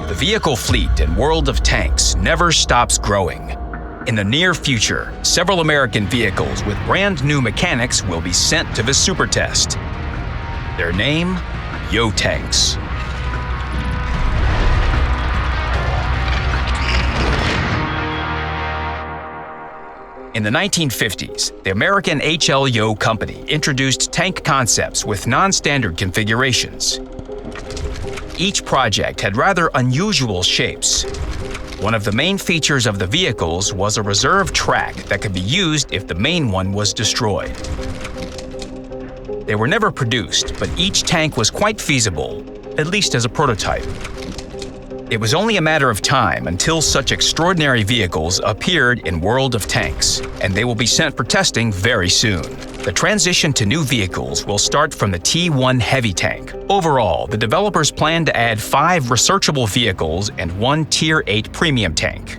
The vehicle fleet in World of Tanks never stops growing. In the near future, several American vehicles with brand new mechanics will be sent to the super test. Their name? Yo Tanks. In the 1950s, the American H.L. Yo Company introduced tank concepts with non-standard configurations. Each project had rather unusual shapes. One of the main features of the vehicles was a reserve track that could be used if the main one was destroyed. They were never produced, but each tank was quite feasible, at least as a prototype. It was only a matter of time until such extraordinary vehicles appeared in World of Tanks, and they will be sent for testing very soon. The transition to new vehicles will start from the T1 heavy tank. Overall, the developers plan to add 5 researchable vehicles and 1 Tier 8 premium tank.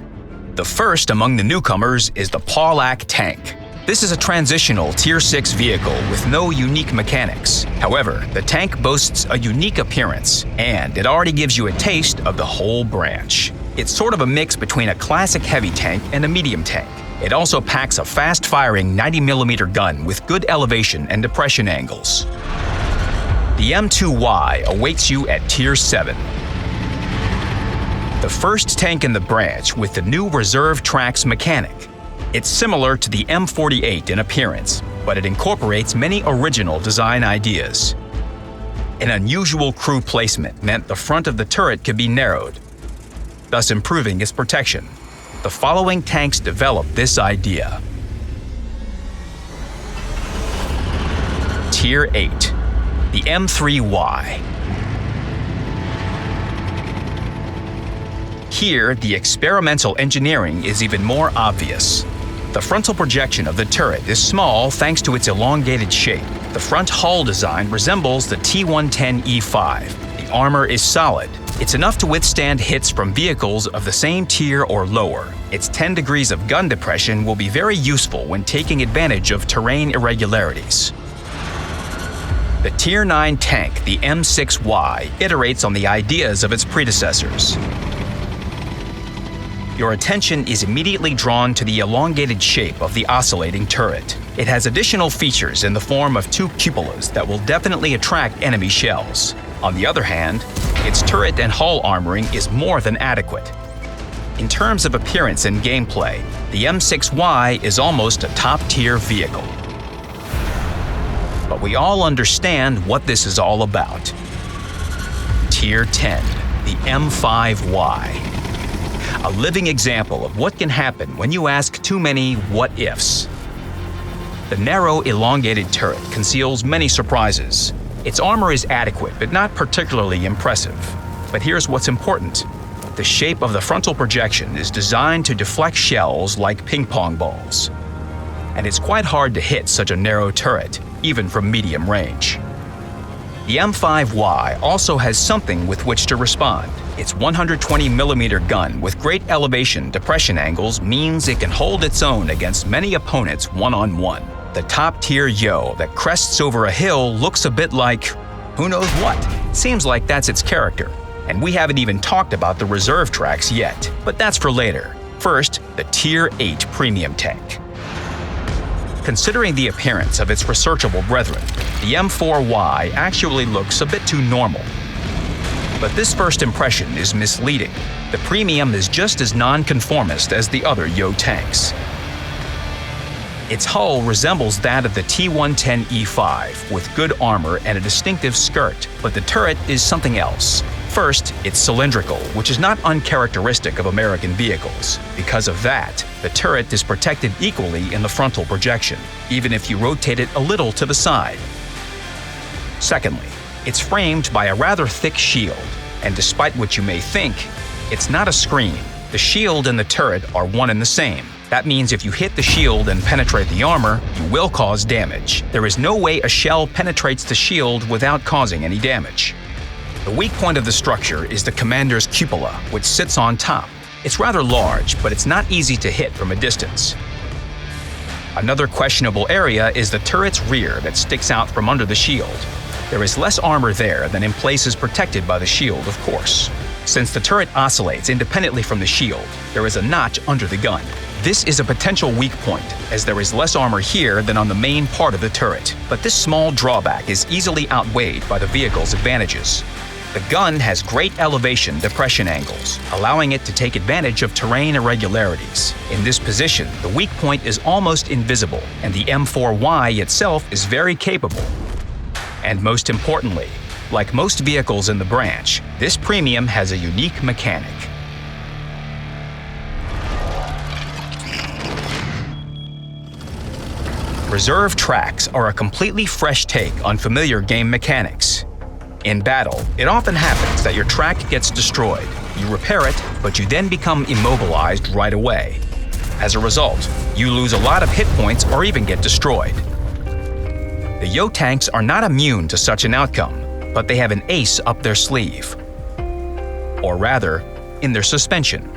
The first among the newcomers is the Paulack tank. This is a transitional Tier 6 vehicle with no unique mechanics. However, the tank boasts a unique appearance, and it already gives you a taste of the whole branch. It's sort of a mix between a classic heavy tank and a medium tank. It also packs a fast-firing 90mm gun with good elevation and depression angles. The M2Y awaits you at Tier 7. The first tank in the branch with the new Reserve Tracks mechanic. It's similar to the M48 in appearance, but it incorporates many original design ideas. An unusual crew placement meant the front of the turret could be narrowed, thus improving its protection. The following tanks developed this idea. Tier 8, the M3Y. Here, the experimental engineering is even more obvious. The frontal projection of the turret is small thanks to its elongated shape. The front hull design resembles the T110E5. The armor is solid. It's enough to withstand hits from vehicles of the same tier or lower. Its 10 degrees of gun depression will be very useful when taking advantage of terrain irregularities. The Tier 9 tank, the M6Y, iterates on the ideas of its predecessors. Your attention is immediately drawn to the elongated shape of the oscillating turret. It has additional features in the form of 2 cupolas that will definitely attract enemy shells. On the other hand, its turret and hull armoring is more than adequate. In terms of appearance and gameplay, the M6Y is almost a top-tier vehicle. But we all understand what this is all about. Tier 10, the M5Y. A living example of what can happen when you ask too many what-ifs. The narrow, elongated turret conceals many surprises. Its armor is adequate, but not particularly impressive. But here's what's important. The shape of the frontal projection is designed to deflect shells like ping-pong balls. And it's quite hard to hit such a narrow turret, even from medium range. The M5Y also has something with which to respond. Its 120mm gun with great elevation depression angles means it can hold its own against many opponents one-on-one. The top-tier Yo that crests over a hill looks a bit like who knows what. Seems like that's its character. And we haven't even talked about the reserve tracks yet, but that's for later. First, the Tier 8 premium tank. Considering the appearance of its researchable brethren, the M4Y actually looks a bit too normal. But this first impression is misleading. The premium is just as non-conformist as the other Yo tanks. Its hull resembles that of the T110E5 with good armor and a distinctive skirt, but the turret is something else. First, it's cylindrical, which is not uncharacteristic of American vehicles. Because of that, the turret is protected equally in the frontal projection, even if you rotate it a little to the side. Secondly, it's framed by a rather thick shield, and despite what you may think, it's not a screen. The shield and the turret are one and the same. That means if you hit the shield and penetrate the armor, you will cause damage. There is no way a shell penetrates the shield without causing any damage. The weak point of the structure is the commander's cupola, which sits on top. It's rather large, but it's not easy to hit from a distance. Another questionable area is the turret's rear that sticks out from under the shield. There is less armor there than in places protected by the shield, of course. Since the turret oscillates independently from the shield, there is a notch under the gun. This is a potential weak point, as there is less armor here than on the main part of the turret. But this small drawback is easily outweighed by the vehicle's advantages. The gun has great elevation depression angles, allowing it to take advantage of terrain irregularities. In this position, the weak point is almost invisible, and the M4Y itself is very capable. And most importantly, like most vehicles in the branch, this premium has a unique mechanic. Reserve tracks are a completely fresh take on familiar game mechanics. In battle, it often happens that your track gets destroyed. You repair it, but you then become immobilized right away. As a result, you lose a lot of hit points or even get destroyed. The Yo-tanks are not immune to such an outcome, but they have an ace up their sleeve. Or rather, in their suspension.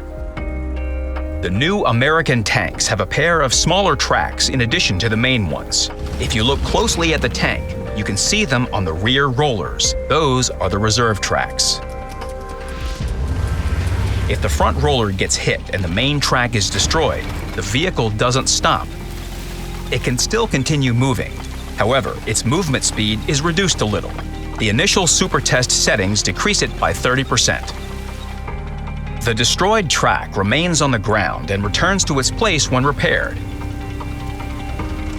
The new American tanks have a pair of smaller tracks in addition to the main ones. If you look closely at the tank, you can see them on the rear rollers. Those are the reserve tracks. If the front roller gets hit and the main track is destroyed, the vehicle doesn't stop. It can still continue moving. However, its movement speed is reduced a little. The initial super test settings decrease it by 30%. The destroyed track remains on the ground and returns to its place when repaired.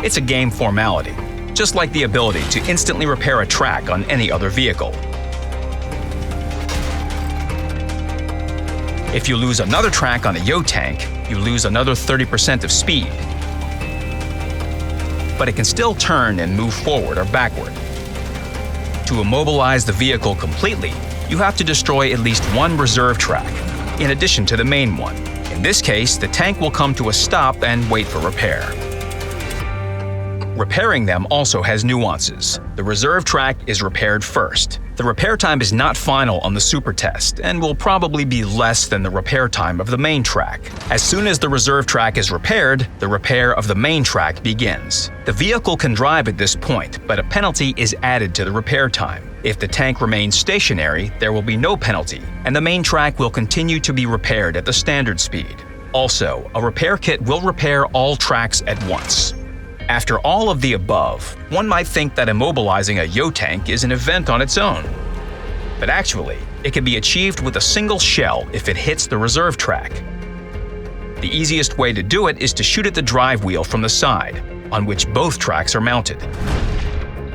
It's a game formality, just like the ability to instantly repair a track on any other vehicle. If you lose another track on a Yo-tank, you lose another 30% of speed. But it can still turn and move forward or backward. To immobilize the vehicle completely, you have to destroy at least one reserve track, in addition to the main one. In this case, the tank will come to a stop and wait for repair. Repairing them also has nuances. The reserve track is repaired first. The repair time is not final on the super test and will probably be less than the repair time of the main track. As soon as the reserve track is repaired, the repair of the main track begins. The vehicle can drive at this point, but a penalty is added to the repair time. If the tank remains stationary, there will be no penalty, and the main track will continue to be repaired at the standard speed. Also, a repair kit will repair all tracks at once. After all of the above, one might think that immobilizing a Yo-tank is an event on its own. But actually, it can be achieved with a single shell if it hits the reserve track. The easiest way to do it is to shoot at the drive wheel from the side, on which both tracks are mounted.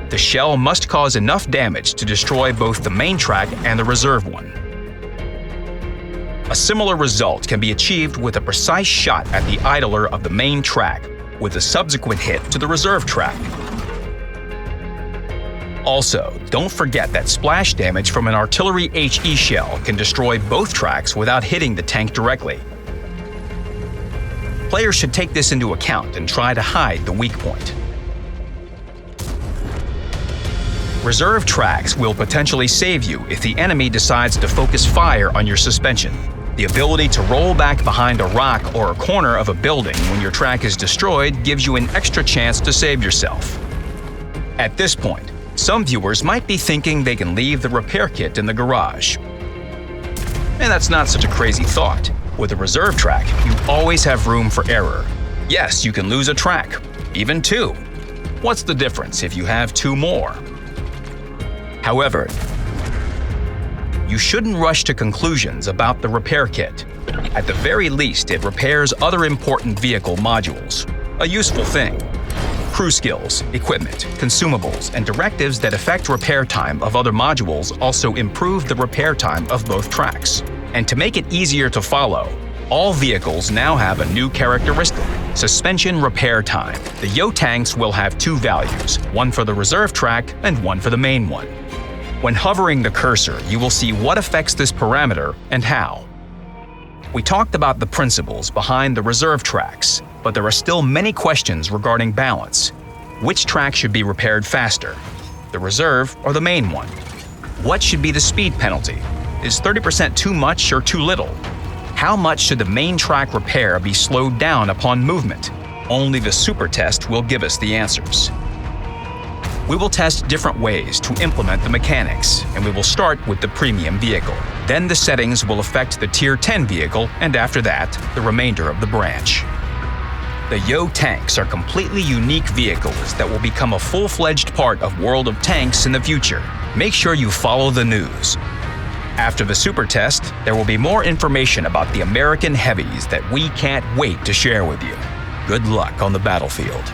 The shell must cause enough damage to destroy both the main track and the reserve one. A similar result can be achieved with a precise shot at the idler of the main track, with a subsequent hit to the reserve track. Also, don't forget that splash damage from an artillery HE shell can destroy both tracks without hitting the tank directly. Players should take this into account and try to hide the weak point. Reserve tracks will potentially save you if the enemy decides to focus fire on your suspension. The ability to roll back behind a rock or a corner of a building when your track is destroyed gives you an extra chance to save yourself. At this point, some viewers might be thinking they can leave the repair kit in the garage. And that's not such a crazy thought. With a reserve track, you always have room for error. Yes, you can lose a track, even two. What's the difference if you have two more? However, you shouldn't rush to conclusions about the repair kit. At the very least, it repairs other important vehicle modules. A useful thing. Crew skills, equipment, consumables, and directives that affect repair time of other modules also improve the repair time of both tracks. And to make it easier to follow, all vehicles now have a new characteristic: suspension repair time. The Yo-tanks will have two values, one for the reserve track and one for the main one. When hovering the cursor, you will see what affects this parameter and how. We talked about the principles behind the reserve tracks, but there are still many questions regarding balance. Which track should be repaired faster? The reserve or the main one? What should be the speed penalty? Is 30% too much or too little? How much should the main track repair be slowed down upon movement? Only the super test will give us the answers. We will test different ways to implement the mechanics, and we will start with the premium vehicle. Then the settings will affect the Tier 10 vehicle, and after that, the remainder of the branch. The Yo tanks are completely unique vehicles that will become a full-fledged part of World of Tanks in the future. Make sure you follow the news. After the super test, there will be more information about the American heavies that we can't wait to share with you. Good luck on the battlefield.